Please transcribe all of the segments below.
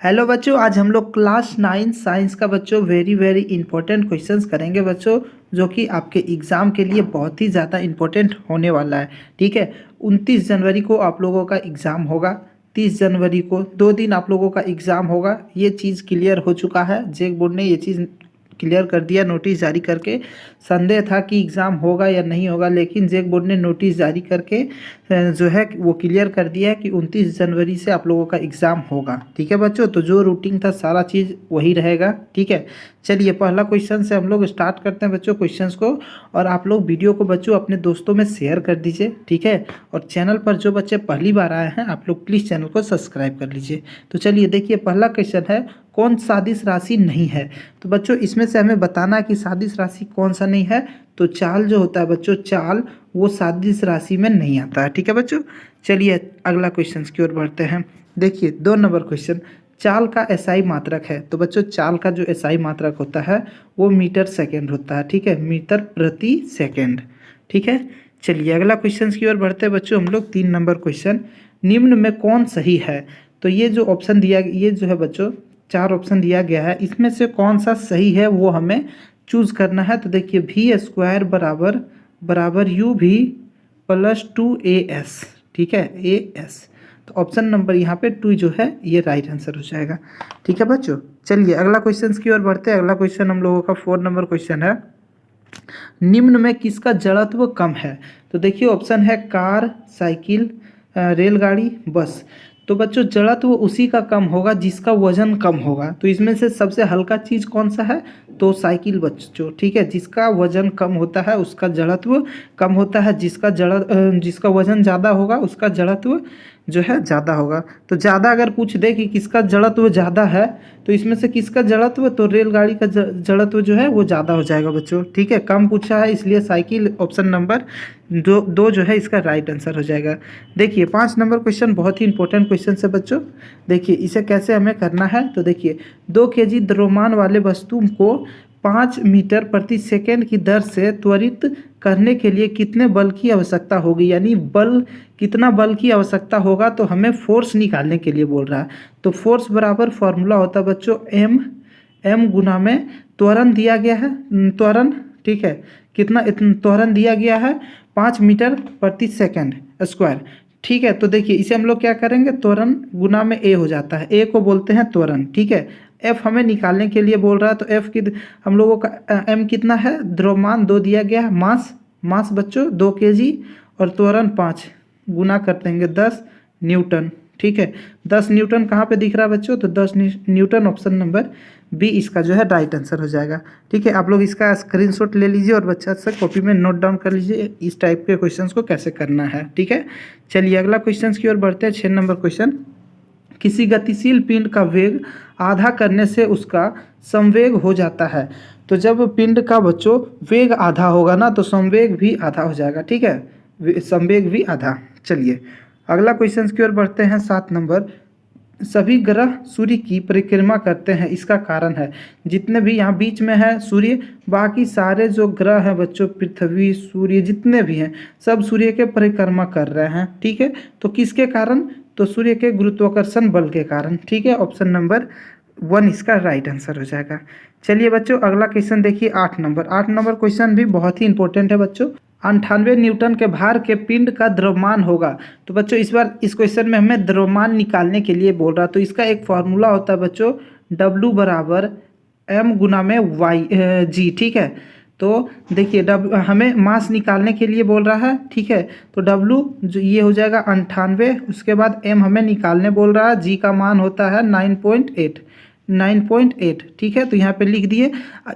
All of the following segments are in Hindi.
हेलो बच्चों, आज हम लोग क्लास 9 साइंस का बच्चों वेरी वेरी इंपॉर्टेंट क्वेश्चंस करेंगे बच्चों, जो कि आपके एग्ज़ाम के लिए बहुत ही ज़्यादा इंपॉर्टेंट होने वाला है। ठीक है, 29 जनवरी को आप लोगों का एग्ज़ाम होगा। 30 जनवरी को 2 दिन आप लोगों का एग्ज़ाम होगा। ये चीज़ क्लियर हो चुका है, जेक बोर्ड ने ये चीज़ क्लियर कर दिया नोटिस जारी करके। संदेह था कि एग्ज़ाम होगा या नहीं होगा, लेकिन जेक बोर्ड ने नोटिस जारी करके जो है वो क्लियर कर दिया है कि 29 जनवरी से आप लोगों का एग्ज़ाम होगा। ठीक है बच्चों, तो जो रूटीन था सारा चीज़ वही रहेगा। ठीक है, चलिए पहला क्वेश्चन से हम लोग स्टार्ट करते हैं बच्चों क्वेश्चंस को। और आप लोग वीडियो को बच्चों अपने दोस्तों में शेयर कर दीजिए। ठीक है, और चैनल पर जो बच्चे पहली बार आए हैं आप लोग प्लीज़ चैनल को सब्सक्राइब कर लीजिए। तो चलिए देखिए, पहला क्वेश्चन है कौन सादिश राशि नहीं है। तो बच्चों इसमें से हमें बताना है कि सादिश राशि कौन सा नहीं है। तो चाल जो होता है बच्चों, चाल वो सादिश राशि में नहीं आता है। ठीक है बच्चों, चलिए अगला क्वेश्चन की ओर बढ़ते हैं। देखिए 2 नंबर क्वेश्चन, चाल का एसआई मात्रक है। तो बच्चों चाल का जो एसआई मात्रक होता है वो मीटर सेकेंड होता है। ठीक है, मीटर प्रति सेकेंड। ठीक है, चलिए अगला क्वेश्चन की ओर बढ़ते हैं बच्चों हम लोग। 3 नंबर क्वेश्चन, निम्न में कौन सही है। तो ये जो ऑप्शन दिया, ये जो है बच्चों 4 ऑप्शन दिया गया है, इसमें से कौन सा सही है वो हमें चूज़ करना है। तो देखिए v² बराबर यू वी प्लस 2as। ठीक है, as। तो ऑप्शन नंबर यहाँ पे 2 जो है ये राइट आंसर हो जाएगा। ठीक है बच्चों, चलिए अगला क्वेश्चन की ओर बढ़ते हैं। अगला क्वेश्चन हम लोगों का 4 नंबर क्वेश्चन है, निम्न में किसका जड़त्व कम है। तो देखिए ऑप्शन है कार, साइकिल, रेलगाड़ी, बस। तो बच्चों जड़त्व उसी का कम होगा जिसका वजन कम होगा। तो इसमें से सबसे हल्का चीज़ कौन सा है, तो साइकिल बच्चों। ठीक है, जिसका वजन कम होता है उसका जड़त्व कम होता है, जिसका वजन ज़्यादा होगा उसका जड़त्व जो है ज़्यादा होगा। तो ज़्यादा अगर पूछ दे कि किसका जड़त्व ज़्यादा है, तो इसमें से किसका जड़त्व, तो रेलगाड़ी का जड़त्व जो है वो ज़्यादा हो जाएगा बच्चों। ठीक है, कम पूछा है इसलिए साइकिल ऑप्शन नंबर 2 जो है इसका राइट आंसर हो जाएगा। देखिए 5 नंबर क्वेश्चन बहुत ही इंपॉर्टेंट क्वेश्चन है बच्चों। देखिए इसे कैसे हमें करना है। तो देखिए 2 kg द्रव्यमान वाले वस्तु को 5 मीटर प्रति सेकेंड की दर से त्वरित करने के लिए कितने बल की आवश्यकता होगी, यानी कितना बल की आवश्यकता होगा। तो हमें फोर्स निकालने के लिए बोल रहा है। तो फोर्स बराबर फॉर्मूला होता है बच्चों एम गुना में त्वरण दिया गया है, त्वरण। ठीक है, कितना त्वरण दिया गया है 5 मीटर प्रति सेकेंड स्क्वायर। ठीक है, तो देखिए इसे हम लोग क्या करेंगे, त्वरण गुना में ए हो जाता है, ए को बोलते हैं त्वरण। ठीक है, एफ हमें निकालने के लिए बोल रहा है। तो एफ की हम लोगों का एम कितना है, द्रव्यमान 2 दिया गया है, मास बच्चों 2 kg और त्वरण 5, गुना कर देंगे 10 न्यूटन। ठीक है, 10 न्यूटन कहाँ पे दिख रहा है बच्चों, तो 10 न्यूटन ऑप्शन नंबर बी इसका जो है राइट आंसर हो जाएगा। ठीक है, आप लोग इसका स्क्रीनशॉट ले लीजिए और बच्चा से कॉपी में नोट डाउन कर लीजिए इस टाइप के क्वेश्चंस को कैसे करना है। ठीक है, चलिए अगला क्वेश्चन की ओर बढ़ते हैं। 6 नंबर क्वेश्चन, किसी गतिशील पिंड का वेग आधा करने से उसका संवेग हो जाता है। तो जब पिंड का बच्चों वेग आधा होगा ना, तो संवेग भी आधा हो जाएगा। ठीक है, संवेग भी आधा। चलिए अगला क्वेश्चन की ओर बढ़ते हैं। 7 नंबर, सभी ग्रह सूर्य की परिक्रमा करते हैं, इसका कारण है। जितने भी यहाँ बीच में है सूर्य, बाकी सारे जो ग्रह हैं बच्चों, पृथ्वी, सूर्य, जितने भी हैं सब सूर्य के परिक्रमा कर रहे हैं। ठीक है, तो किसके कारण, तो सूर्य के गुरुत्वाकर्षण बल के कारण। ठीक है, ऑप्शन नंबर 1 इसका राइट आंसर हो जाएगा। चलिए बच्चों अगला क्वेश्चन देखिए 8 नंबर। 8 नंबर क्वेश्चन भी बहुत ही इंपॉर्टेंट है बच्चों। 98 न्यूटन के भार के पिंड का द्रव्यमान होगा। तो बच्चों इस बार इस क्वेश्चन में हमें द्रव्यमान निकालने के लिए बोल रहा है। तो इसका एक फॉर्मूला होता है बच्चों, W बराबर M गुना में G। ठीक है, तो देखिए हमें मास निकालने के लिए बोल रहा है। ठीक है, तो W जो ये हो जाएगा 98, उसके बाद M हमें निकालने बोल रहा है, G का मान होता है 9.8। ठीक है, तो यहाँ पे लिख दिए।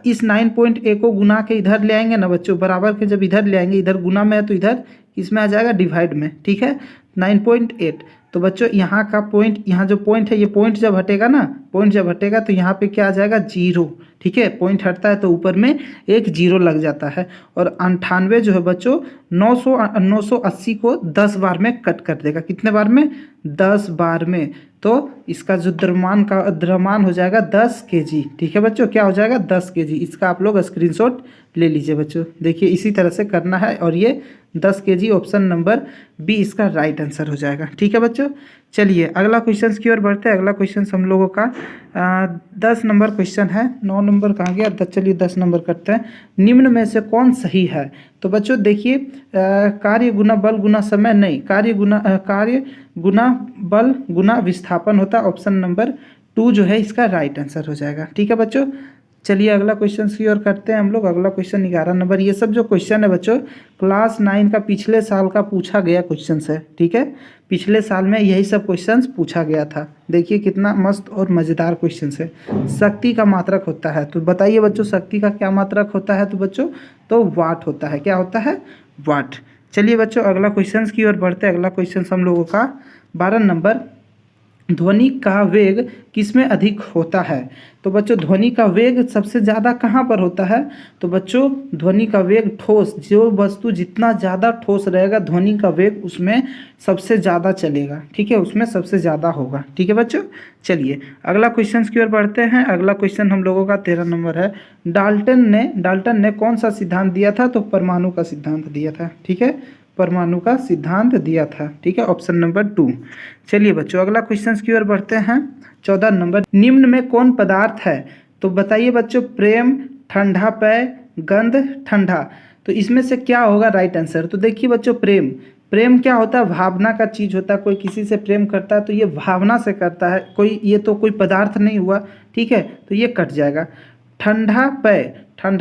इस 9.8 को गुना के इधर ले आएंगे ना बच्चों, बराबर के जब इधर ले आएंगे, इधर गुना में है तो इधर इसमें आ जाएगा डिवाइड में। ठीक है, 9.8। तो बच्चों यहाँ का पॉइंट, यहाँ जो पॉइंट है ये पॉइंट जब हटेगा ना, पॉइंट जब हटेगा तो यहाँ पे क्या आ जाएगा, 0। ठीक है, पॉइंट हटता है तो ऊपर में एक 0 लग जाता है। और 98 जो है बच्चों 980 को 10 बार में कट कर देगा। कितने बार में, 10 बार में। तो इसका जो द्रव्यमान हो जाएगा 10 kg। ठीक है बच्चों, क्या हो जाएगा 10 kg। इसका आप लोग स्क्रीनशॉट ले लीजिए बच्चों। देखिए इसी तरह से करना है और ये 10 kg ऑप्शन नंबर बी इसका राइट आंसर हो जाएगा। ठीक है बच्चों, चलिए अगला क्वेश्चन की ओर बढ़ते हैं। अगला क्वेश्चन हम लोगों का 10 नंबर क्वेश्चन है। 9 नंबर कहाँ गया, चलिए 10 नंबर करते हैं। निम्न में से कौन सही है? तो बच्चों देखिए, कार्य गुना बल गुना समय नहीं, कार्य गुना बल गुना विस्थापन होता है। ऑप्शन नंबर 2 जो है इसका राइट आंसर हो जाएगा। ठीक है बच्चों, चलिए अगला क्वेश्चन की ओर करते हैं हम लोग। अगला क्वेश्चन 11 नंबर। ये सब जो क्वेश्चन है बच्चों क्लास 9 का पिछले साल का पूछा गया क्वेश्चन है। ठीक है, पिछले साल में यही सब क्वेश्चंस पूछा गया था। देखिए कितना मस्त और मज़ेदार क्वेश्चन है। शक्ति का मात्रक होता है, तो बताइए बच्चों शक्ति का क्या मात्रक होता है? तो बच्चों तो वाट होता है। क्या होता है? वाट। चलिए बच्चों अगला क्वेश्चन की ओर बढ़ते हैं। अगला क्वेश्चन हम लोगों का 12 नंबर। ध्वनि का वेग किसमें अधिक होता है? तो बच्चों ध्वनि का वेग सबसे ज़्यादा कहाँ पर होता है? तो बच्चों ध्वनि का वेग ठोस, जो वस्तु जितना ज़्यादा ठोस रहेगा ध्वनि का वेग उसमें सबसे ज़्यादा चलेगा। ठीक है, उसमें सबसे ज़्यादा होगा। ठीक है बच्चों, चलिए अगला क्वेश्चन की ओर बढ़ते हैं। अगला क्वेश्चन हम लोगों का 13 नंबर है। डाल्टन ने कौन सा सिद्धांत दिया था? तो परमाणु का सिद्धांत दिया था। ठीक है, परमाणु का सिद्धांत दिया था। ठीक है, ऑप्शन नंबर 2। चलिए बच्चों अगला क्वेश्चन की ओर बढ़ते हैं। 14 नंबर। निम्न में कौन पदार्थ है? तो बताइए बच्चों, प्रेम, ठंडा पेय, गंध, ठंडा। तो इसमें से क्या होगा राइट आंसर? तो देखिए बच्चों, प्रेम क्या होता है? भावना का चीज होता है। कोई किसी से प्रेम करता है तो ये भावना से करता है, ये तो कोई पदार्थ नहीं हुआ। ठीक है, तो ये कट जाएगा। ठंडा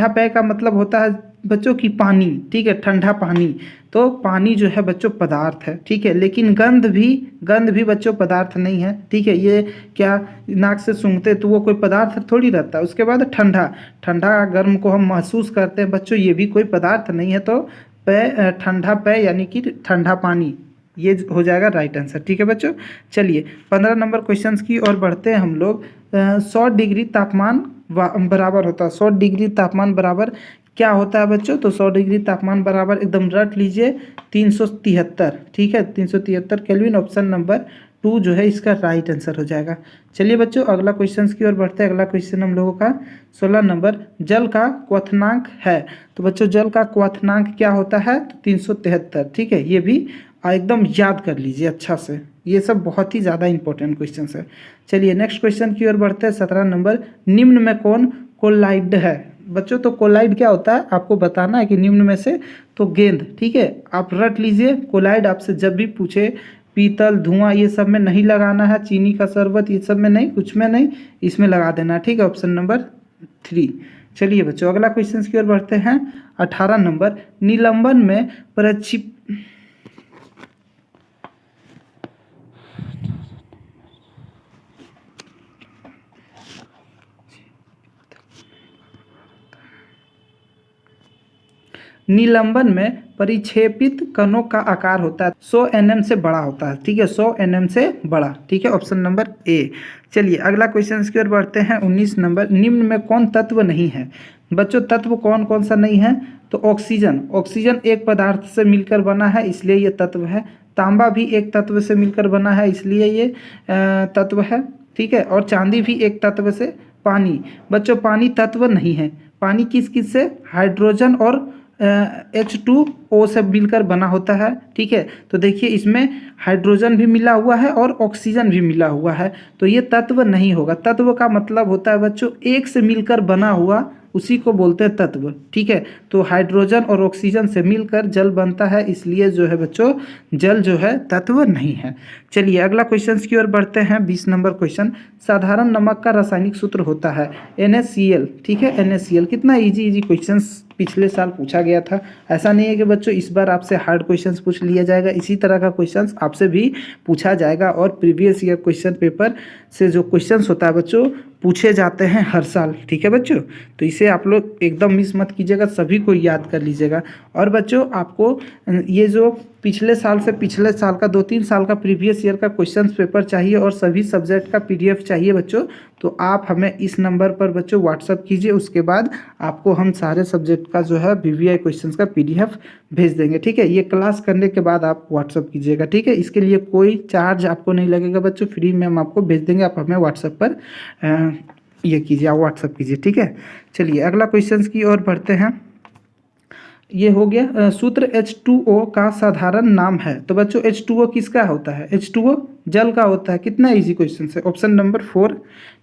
पेय का मतलब होता है बच्चों की पानी। ठीक है, ठंडा पानी, तो पानी जो है बच्चों पदार्थ है। ठीक है, लेकिन गंध भी बच्चों पदार्थ नहीं है। ठीक है, ये क्या नाक से सूंघते तो वो कोई पदार्थ थोड़ी रहता है। उसके बाद ठंडा गर्म को हम महसूस करते हैं बच्चों, ये भी कोई पदार्थ नहीं है। तो ठंडा पेय यानी कि ठंडा पानी, ये हो जाएगा राइट आंसर। ठीक है बच्चों, चलिए 15 नंबर क्वेश्चन की ओर बढ़ते हैं हम लोग। 100 डिग्री तापमान बराबर होता है। 100 डिग्री तापमान बराबर क्या होता है बच्चों? तो 100 डिग्री तापमान बराबर एकदम रट लीजिए 373। ठीक है, 373 केल्विन। ऑप्शन नंबर 2 जो है इसका राइट आंसर हो जाएगा। चलिए बच्चों अगला क्वेश्चन की ओर बढ़ते हैं। अगला क्वेश्चन हम लोगों का 16 नंबर। जल का क्वथनांक है। तो बच्चों जल का क्वथनांक क्या होता है? तो 373। ठीक है, ये भी एकदम याद कर लीजिए अच्छा से, ये सब बहुत ही ज़्यादा इंपॉर्टेंट क्वेश्चन है। चलिए नेक्स्ट क्वेश्चन की ओर बढ़ते हैं। 17 नंबर। निम्न में कौन कोलाइड है? बच्चों तो कोलाइड क्या होता है आपको बताना है कि निम्न में से तो गेंद। ठीक है, आप रट लीजिए। कोलाइड आपसे जब भी पूछे, पीतल, धुआं, ये सब में नहीं लगाना है। चीनी का शरबत, ये सब में नहीं, कुछ में नहीं, इसमें लगा देना है। ठीक है, ऑप्शन नंबर 3। चलिए बच्चों अगला क्वेश्चन की ओर बढ़ते हैं। 18 नंबर। निलंबन में परिक्षेपित कणों का आकार होता है 100 nm से बड़ा होता है। ठीक है, 100 nm से बड़ा। ठीक है, ऑप्शन नंबर ए। चलिए अगला क्वेश्चन की ओर बढ़ते हैं। 19 नंबर। निम्न में कौन तत्व नहीं है? बच्चों तत्व कौन कौन सा नहीं है? तो ऑक्सीजन एक पदार्थ से मिलकर बना है, इसलिए ये तत्व है। तांबा भी एक तत्व से मिलकर बना है, इसलिए ये तत्व है। ठीक है, और चांदी भी एक तत्व से। पानी, बच्चों पानी तत्व नहीं है। पानी किस किस से? हाइड्रोजन और H2O से मिलकर बना होता है। ठीक है, तो देखिए इसमें हाइड्रोजन भी मिला हुआ है और ऑक्सीजन भी मिला हुआ है, तो ये तत्व नहीं होगा। तत्व का मतलब होता है बच्चों एक से मिलकर बना हुआ, उसी को बोलते हैं तत्व। ठीक है, तो हाइड्रोजन और ऑक्सीजन से मिलकर जल बनता है, इसलिए जो है बच्चों जल जो है तत्व नहीं है। चलिए अगला क्वेश्चन की ओर बढ़ते हैं। 20 नंबर क्वेश्चन। साधारण नमक का रासायनिक सूत्र होता है NaCl। ठीक है, NaCl। कितना इजी क्वेश्चन पिछले साल पूछा गया था। ऐसा नहीं है कि बच्चों इस बार आपसे हार्ड क्वेश्चंस पूछ लिया जाएगा, इसी तरह का क्वेश्चंस आपसे भी पूछा जाएगा। और प्रीवियस ईयर क्वेश्चन पेपर से जो क्वेश्चंस होता है बच्चों पूछे जाते हैं हर साल। ठीक है बच्चों, तो इसे आप लोग एकदम मिस मत कीजिएगा, सभी को याद कर लीजिएगा। और बच्चों आपको ये जो पिछले साल से पिछले साल का 2-3 साल का प्रीवियस ईयर का क्वेश्चन पेपर चाहिए और सभी सब्जेक्ट का PDF चाहिए बच्चों, तो आप हमें इस नंबर पर बच्चों व्हाट्सअप कीजिए। उसके बाद आपको हम सारे सब्जेक्ट का जो है BVI क्वेश्चंस का PDF भेज देंगे। ठीक है, ये क्लास करने के बाद आप व्हाट्सअप कीजिएगा। ठीक है, इसके लिए कोई चार्ज आपको नहीं लगेगा बच्चों, फ्री में हम आपको भेज देंगे। आप हमें व्हाट्सएप पर ये कीजिए, आप व्हाट्सअप कीजिए। ठीक है, चलिए अगला क्वेश्चन की ओर बढ़ते हैं। ये हो गया सूत्र H2O का साधारण नाम है। तो बच्चों H2O किसका होता है? H2O जल का होता है। कितना इजी क्वेश्चन है, ऑप्शन नंबर 4।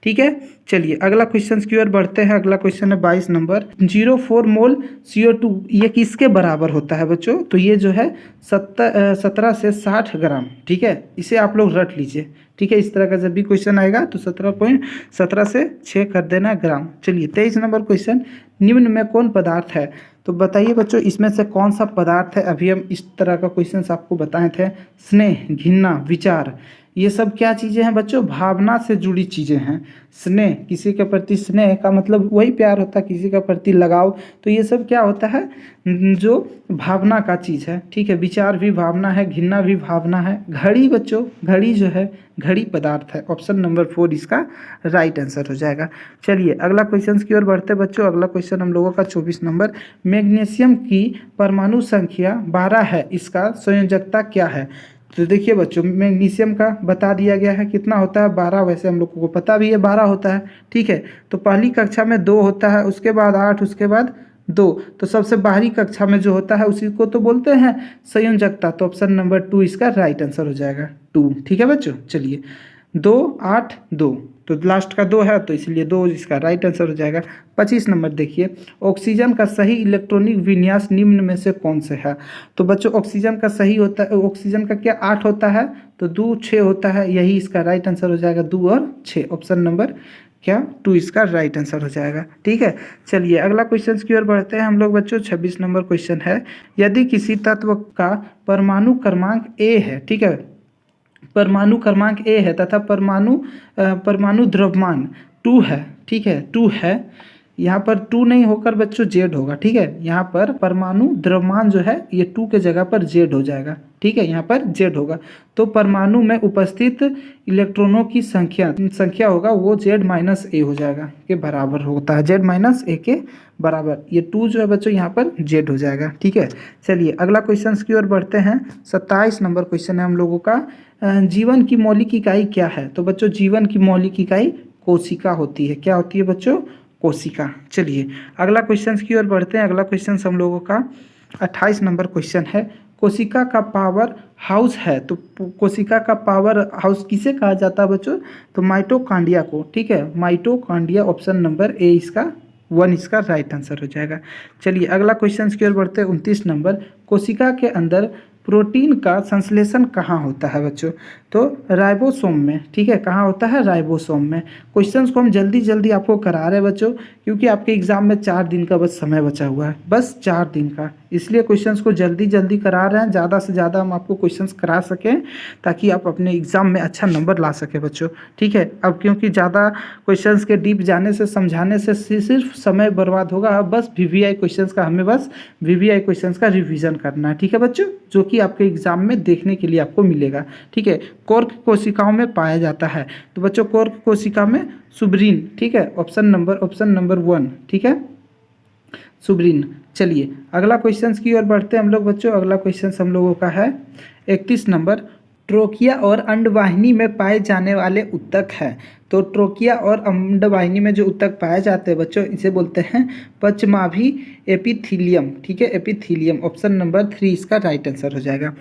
ठीक है, चलिए अगला क्वेश्चन की ओर बढ़ते हैं। अगला क्वेश्चन है 22 नंबर। 0.4 मोल CO2 ये किसके बराबर होता है बच्चों? तो ये जो है 17 से 60 ग्राम। ठीक है, इसे आप लोग रट लीजिए। ठीक है, इस तरह का जब भी क्वेश्चन आएगा तो 17 से 6 कर देना ग्राम। चलिए 23 नंबर क्वेश्चन, निम्न में कौन पदार्थ है? तो बताइए बच्चों इसमें से कौन सा पदार्थ है? अभी हम इस तरह का क्वेश्चन आपको बताए थे। स्नेह, घृणा, विचार, ये सब क्या चीज़ें हैं बच्चों? भावना से जुड़ी चीज़ें हैं। स्नेह, किसी के प्रति स्नेह का मतलब वही प्यार होता है, किसी के प्रति लगाव। तो ये सब क्या होता है? जो भावना का चीज़ है। ठीक है, विचार भी भावना है, घृणा भी भावना है। घड़ी बच्चों, घड़ी जो है घड़ी पदार्थ है। ऑप्शन नंबर 4 इसका राइट आंसर हो जाएगा। चलिए अगला क्वेश्चन की ओर बढ़ते बच्चों। अगला क्वेश्चन हम लोगों का 24 नंबर। मैग्नीशियम की परमाणु संख्या 12 है, इसका संयोजकता क्या है? तो देखिए बच्चों मैग्नीशियम का बता दिया गया है, कितना होता है? 12। वैसे हम लोगों को पता भी है 12 होता है। ठीक है, तो पहली कक्षा में 2 होता है, उसके बाद 8, उसके बाद 2। तो सबसे बाहरी कक्षा में जो होता है उसी को तो बोलते हैं संयोजकता। तो ऑप्शन नंबर 2 इसका राइट आंसर हो जाएगा, 2। ठीक है बच्चों, चलिए 2, 8, 2, तो लास्ट का 2 है तो इसलिए 2 इसका राइट आंसर हो जाएगा। 25 नंबर देखिए, ऑक्सीजन का सही इलेक्ट्रॉनिक विन्यास निम्न में से कौन से है? तो बच्चों ऑक्सीजन का सही होता है, ऑक्सीजन का क्या 8 होता है, तो 2, 6 होता है, यही इसका राइट आंसर हो जाएगा, 2 और 6। ऑप्शन नंबर क्या 2 इसका राइट आंसर हो जाएगा। ठीक है, चलिए अगला क्वेश्चन की ओर बढ़ते हैं हम लोग बच्चों। 26 नंबर क्वेश्चन है, यदि किसी तत्व का परमाणु क्रमांक A है, ठीक है, परमाणु क्रमांक A है तथा परमाणु द्रव्यमान 2 है। ठीक है, 2 है, यहाँ पर 2 नहीं होकर बच्चों Z होगा। ठीक है, यहाँ पर परमाणु द्रव्यमान जो है ये 2 के जगह पर Z हो जाएगा। ठीक है, यहाँ पर Z होगा, तो परमाणु में उपस्थित इलेक्ट्रॉनों की संख्या होगा वो Z-A हो जाएगा, के बराबर होता है, Z-A के बराबर। ये 2 जो है बच्चों यहाँ पर Z हो जाएगा। ठीक है, चलिए अगला क्वेश्चन की ओर बढ़ते हैं। 27 नंबर क्वेश्चन है हम लोगों का, जीवन की मौलिक इकाई क्या है? तो बच्चों जीवन की मौलिक इकाई कोशिका होती है। क्या होती है बच्चों? कोशिका। चलिए अगला क्वेश्चन की ओर बढ़ते हैं। अगला क्वेश्चन हम लोगों का 28 नंबर क्वेश्चन है, कोशिका का पावर हाउस है। तो कोशिका का पावर हाउस किसे कहा जाता है बच्चों? तो माइटोकॉन्ड्रिया को। ठीक है, माइटोकॉन्ड्रिया, ऑप्शन नंबर A इसका 1 इसका राइट आंसर हो जाएगा। चलिए अगला क्वेश्चन की ओर बढ़ते हैं। 29 नंबर, कोशिका के अंदर प्रोटीन का संश्लेषण कहाँ होता है बच्चों? तो राइबोसोम में। ठीक है, कहाँ होता है? राइबोसोम में। क्वेश्चंस को हम जल्दी जल्दी आपको करा रहे हैं बच्चों, क्योंकि आपके एग्जाम में 4 दिन का बस समय बचा हुआ है, बस 4 दिन का, इसलिए क्वेश्चंस को जल्दी जल्दी करा रहे हैं। ज़्यादा से ज़्यादा हम आपको क्वेश्चंस करा सकें ताकि आप अपने एग्जाम में अच्छा नंबर ला सकें बच्चों। ठीक है, अब क्योंकि ज़्यादा क्वेश्चंस के डीप जाने से, समझाने से सिर्फ समय बर्बाद होगा। अब बस VVI क्वेश्चंस का हमें बस VVI क्वेश्चंस का रिविजन करना है। ठीक है बच्चों, जो कि आपके एग्जाम में देखने के लिए आपको मिलेगा। ठीक है, कोर्क कोशिकाओं में पाया जाता है। तो बच्चों कोर्क कोशिका में सुब्रीन। ठीक है, ऑप्शन नंबर 1। ठीक है, सुब्रीन। चलिए अगला क्वेश्चन की ओर बढ़ते हैं हम लोग बच्चों। अगला क्वेश्चन हम लोगों का है 31 नंबर, ट्रोकिया और अंडवाहिनी में पाए जाने वाले ऊतक है। तो ट्रोकिया और अंडवाहिनी में जो ऊतक पाए जाते हैं बच्चों, इसे बोलते हैं पश्चमाभि एपिथीलियम। ठीक है, एपिथीलियम, ऑप्शन नंबर 3 इसका राइट आंसर हो जाएगा।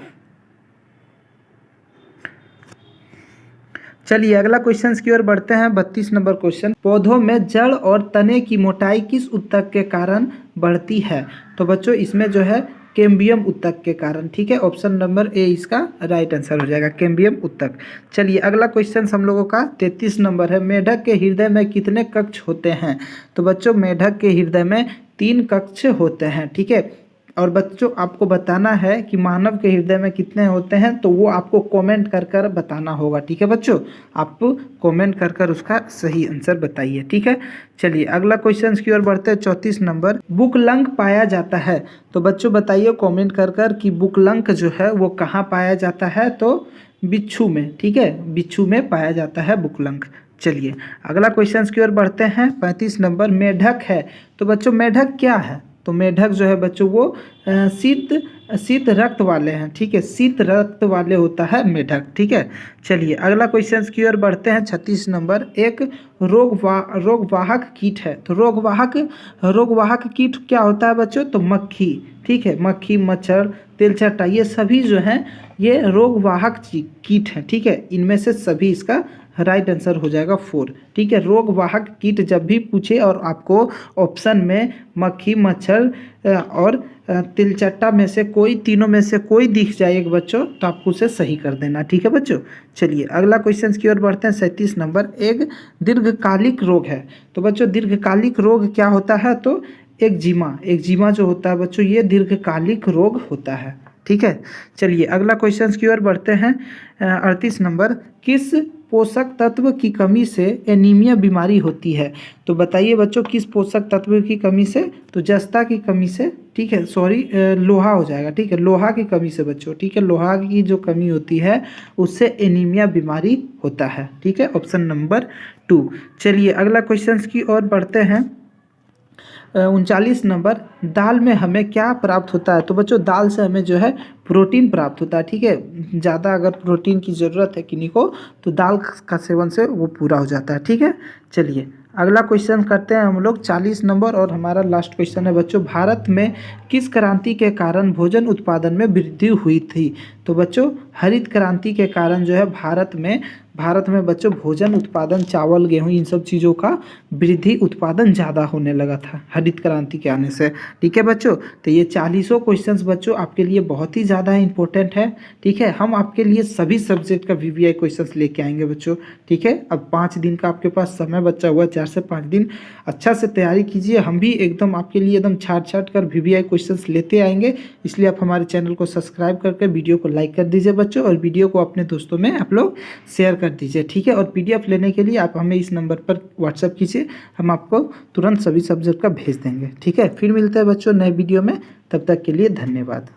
चलिए अगला क्वेश्चन की ओर बढ़ते हैं। 32 नंबर क्वेश्चन, पौधों में जड़ और तने की मोटाई किस ऊतक के कारण बढ़ती है? तो बच्चों इसमें जो है कैम्बियम ऊतक के कारण। ठीक है, ऑप्शन नंबर A इसका राइट आंसर हो जाएगा, कैम्बियम ऊतक। चलिए अगला क्वेश्चन हम लोगों का 33 नंबर है, मेढक के हृदय में कितने कक्ष होते हैं? तो बच्चों मेढक के हृदय में 3 कक्ष होते हैं। ठीक है, और बच्चों आपको बताना है कि मानव के हृदय में कितने होते हैं, तो वो आपको कमेंट कर कर बताना होगा। ठीक है बच्चों, आप कमेंट कर कर उसका सही आंसर बताइए। ठीक है, चलिए अगला क्वेश्चन की ओर बढ़ते हैं। 34 नंबर, बुकलंक पाया जाता है। तो बच्चों बताइए कमेंट कर कर कि बुकलंक जो है वो कहाँ पाया जाता है? तो बिच्छू में। ठीक है, बिच्छू में पाया जाता है बुकलंक। चलिए अगला क्वेश्चन की ओर बढ़ते हैं। 35 नंबर, मेढक है। तो बच्चों मेढक क्या है? तो मेढक जो है बच्चों वो सिद्ध शीत रक्त वाले हैं, ठीक है, शीत रक्त वाले होता है मेढक, ठीक है। चलिए अगला क्वेश्चन की ओर बढ़ते हैं। 36 नंबर, एक रोगवाहक कीट है। तो रोगवाहक कीट क्या होता है बच्चों? तो मक्खी, ठीक है, मक्खी, मच्छर, तेलचट्टा, ये सभी जो हैं ये रोगवाहक कीट हैं, ठीक है। इनमें से सभी इसका राइट आंसर हो जाएगा 4, ठीक है। रोगवाहक कीट जब भी पूछे और आपको ऑप्शन में मक्खी, मच्छर और तिलचट्टा में से कोई, तीनों में से कोई दिख जाए एक बच्चों, तो आपको उसे सही कर देना, ठीक है बच्चों। चलिए अगला क्वेश्चन की ओर बढ़ते हैं। 37 नंबर, एक दीर्घकालिक रोग है। तो बच्चों दीर्घकालिक रोग क्या होता है? तो एक्जिमा जो होता है बच्चों, ये दीर्घकालिक रोग होता है, ठीक है। चलिए अगला क्वेश्चन की ओर बढ़ते हैं। 38 नंबर, किस पोषक तत्व की कमी से एनीमिया बीमारी होती है? तो बताइए बच्चों किस पोषक तत्व की कमी से? तो जस्ता की कमी से, ठीक है, सॉरी लोहा हो जाएगा, ठीक है, लोहा की कमी से बच्चों, ठीक है, लोहा की जो कमी होती है उससे एनीमिया बीमारी होता है, ठीक है, ऑप्शन नंबर 2। चलिए अगला क्वेश्चन की ओर बढ़ते हैं। 39 नंबर, दाल में हमें क्या प्राप्त होता है? तो बच्चों दाल से हमें जो है प्रोटीन प्राप्त होता है, ठीक है। ज़्यादा अगर प्रोटीन की ज़रूरत है किन्हीं को तो दाल का सेवन से वो पूरा हो जाता है, ठीक है। चलिए अगला क्वेश्चन करते हैं हम लोग, 40 नंबर, और हमारा लास्ट क्वेश्चन है बच्चों, भारत में किस क्रांति के कारण भोजन उत्पादन में वृद्धि हुई थी? तो बच्चों हरित क्रांति के कारण जो है भारत में बच्चों भोजन उत्पादन, चावल, गेहूं, इन सब चीज़ों का वृद्धि, उत्पादन ज़्यादा होने लगा था हरित क्रांति के आने से, ठीक है बच्चों। तो ये 40 क्वेश्चंस बच्चों आपके लिए बहुत ही ज़्यादा इंपॉर्टेंट है, ठीक है। हम आपके लिए सभी सब्जेक्ट का VVI क्वेश्चंस लेके आएंगे बच्चों, ठीक है। अब 5 दिन का आपके पास समय बचा हुआ, 4 से 5 दिन अच्छा से तैयारी कीजिए। हम भी एकदम आपके लिए एकदम छाट कर VVI क्वेश्चंस लेते आएंगे, इसलिए आप हमारे चैनल को सब्सक्राइब करके वीडियो को लाइक कर दीजिए बच्चों, और वीडियो को अपने दोस्तों में आप लोग शेयर कर दीजिए, ठीक है। और PDF लेने के लिए आप हमें इस नंबर पर व्हाट्सएप कीजिए, हम आपको तुरंत सभी सब्जेक्ट का भेज देंगे, ठीक है। फिर मिलते हैं बच्चों नए वीडियो में, तब तक के लिए धन्यवाद।